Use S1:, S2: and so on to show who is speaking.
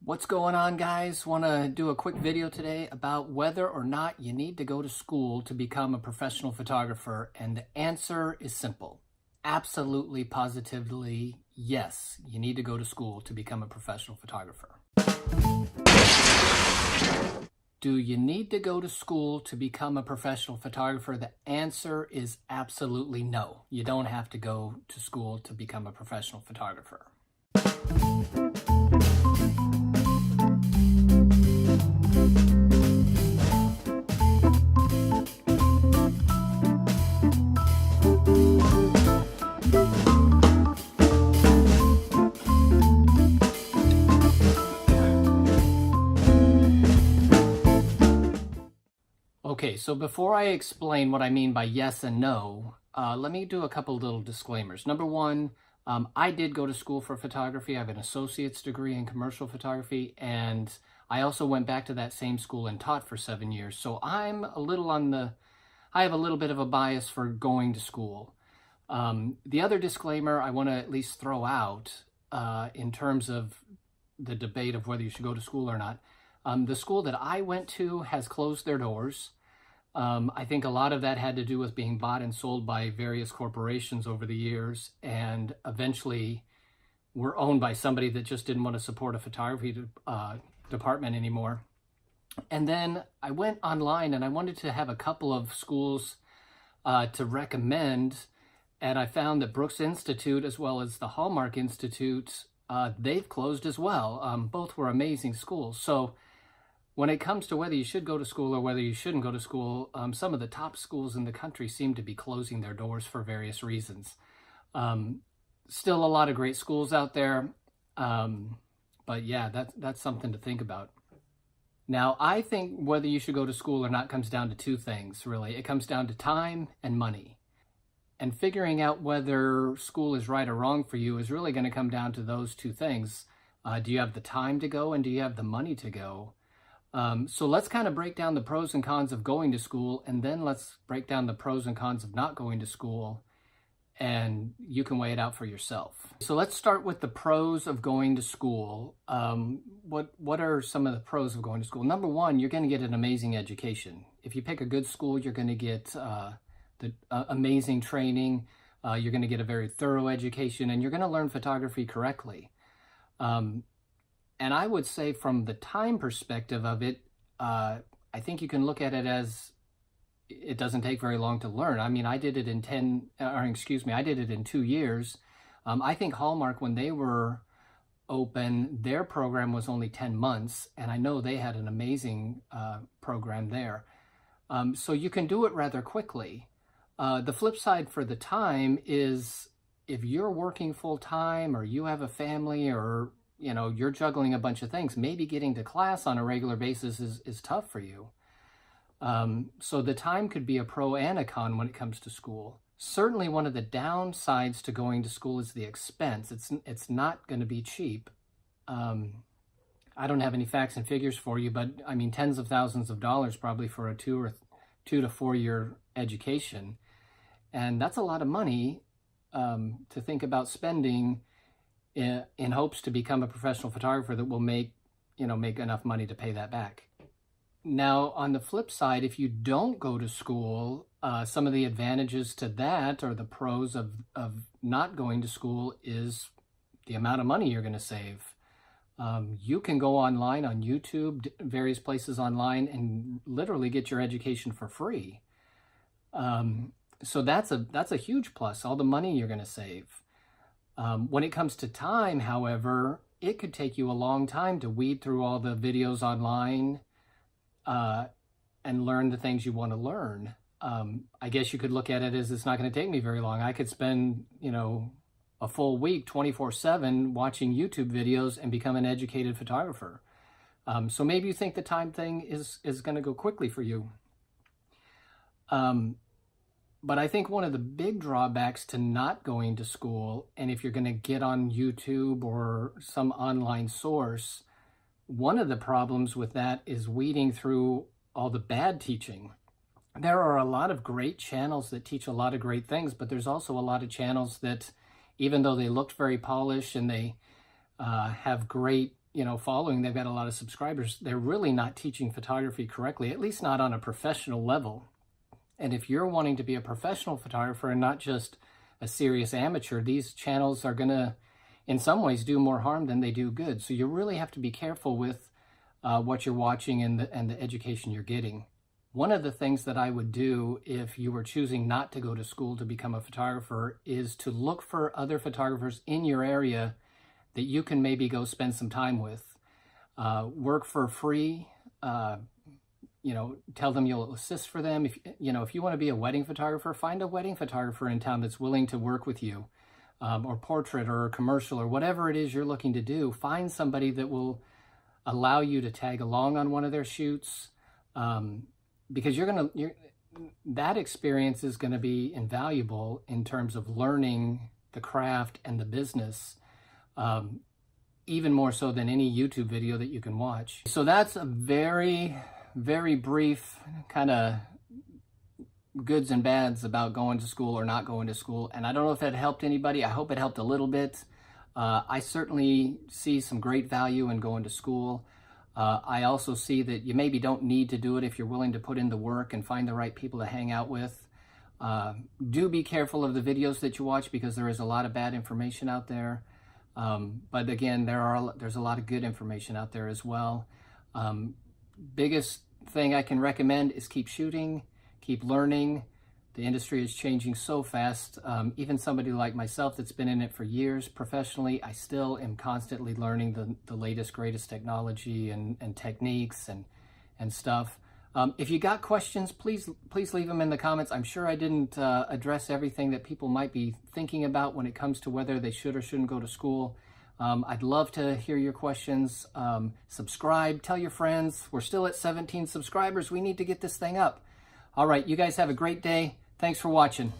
S1: What's going on, guys? Want to do a quick video today about whether or not you need to go to school to become a professional photographer, and the answer is simple. Absolutely, positively, yes, you need to go to school to become a professional photographer. Do you need to go to school to become a professional photographer? The answer is absolutely no. You don't have to go to school to become a professional photographer. Okay, so before I explain what I mean by yes and no, let me do a couple little disclaimers. Number one, I did go to school for photography. I have an associate's degree in commercial photography, and I also went back to that same school and taught for 7 years. So I have a little bit of a bias for going to school. The other disclaimer I want to at least throw out in terms of the debate of whether you should go to school or not. The school that I went to has closed their doors. I think a lot of that had to do with being bought and sold by various corporations over the years, and eventually were owned by somebody that just didn't want to support a photography department anymore. And then I went online and I wanted to have a couple of schools to recommend, and I found that Brooks Institute as well as the Hallmark Institute, they've closed as well. Both were amazing schools. So when it comes to whether you should go to school or whether you shouldn't go to school, some of the top schools in the country seem to be closing their doors for various reasons. Still a lot of great schools out there, but yeah, that's something to think about. Now, I think whether you should go to school or not comes down to two things, really. It comes down to time and money. And figuring out whether school is right or wrong for you is really going to come down to those two things. Do you have the time to go, and do you have the money to go? So let's kind of break down the pros and cons of going to school, and then let's break down the pros and cons of not going to school, and you can weigh it out for yourself. So let's start with the pros of going to school. What are some of the pros of going to school? Number one, you're going to get an amazing education. If you pick a good school, you're going to get the amazing training. You're going to get a very thorough education, and you're going to learn photography correctly. And I would say from the time perspective of it, I think you can look at it as it doesn't take very long to learn. I mean, I did it in 2 years. I think Hallmark, when they were open, their program was only 10 months, and I know they had an amazing program there. So you can do it rather quickly. The flip side for the time is if you're working full time, or you have a family, or you're juggling a bunch of things, maybe getting to class on a regular basis is tough for you. So the time could be a pro and a con when it comes to school. Certainly one of the downsides to going to school is the expense. It's not going to be cheap. I don't have any facts and figures for you, but I mean tens of thousands of dollars probably for a 2 to 4 year education. And that's a lot of money to think about spending in hopes to become a professional photographer that will make enough money to pay that back. Now, on the flip side, if you don't go to school, some of the advantages to that, or the pros of not going to school, is the amount of money you're going to save. You can go online on YouTube, various places online, and literally get your education for free. So that's a huge plus, all the money you're going to save. When it comes to time, however, it could take you a long time to weed through all the videos online and learn the things you want to learn. I guess you could look at it as it's not going to take me very long. I could spend, a full week, 24/7, watching YouTube videos and become an educated photographer. So maybe you think the time thing is going to go quickly for you. But I think one of the big drawbacks to not going to school, and if you're going to get on YouTube or some online source, one of the problems with that is weeding through all the bad teaching. There are a lot of great channels that teach a lot of great things, but there's also a lot of channels that, even though they looked very polished and they have great following, they've got a lot of subscribers, they're really not teaching photography correctly, at least not on a professional level. And if you're wanting to be a professional photographer and not just a serious amateur, these channels are going to, in some ways, do more harm than they do good. So you really have to be careful with what you're watching and the education you're getting. One of the things that I would do if you were choosing not to go to school to become a photographer is to look for other photographers in your area that you can maybe go spend some time with. Work for free. Tell them you'll assist for them. If you want to be a wedding photographer, find a wedding photographer in town that's willing to work with you, or portrait or commercial or whatever it is you're looking to do. Find somebody that will allow you to tag along on one of their shoots, because that experience is going to be invaluable in terms of learning the craft and the business, even more so than any YouTube video that you can watch. So that's a very, very brief kind of goods and bads about going to school or not going to school. And I don't know if that helped anybody. I hope it helped a little bit. I certainly see some great value in going to school. I also see that you maybe don't need to do it if you're willing to put in the work and find the right people to hang out with. Do be careful of the videos that you watch, because there is a lot of bad information out there. But again, there's a lot of good information out there as well. Biggest thing I can recommend is keep shooting, keep learning. The industry is changing so fast. Even somebody like myself that's been in it for years professionally, I still am constantly learning the latest, greatest technology and techniques and stuff. If you got questions, please leave them in the comments. I'm sure I didn't address everything that people might be thinking about when it comes to whether they should or shouldn't go to school. I'd love to hear your questions. Subscribe, tell your friends. We're still at 17 subscribers. We need to get this thing up. All right, you guys have a great day. Thanks for watching.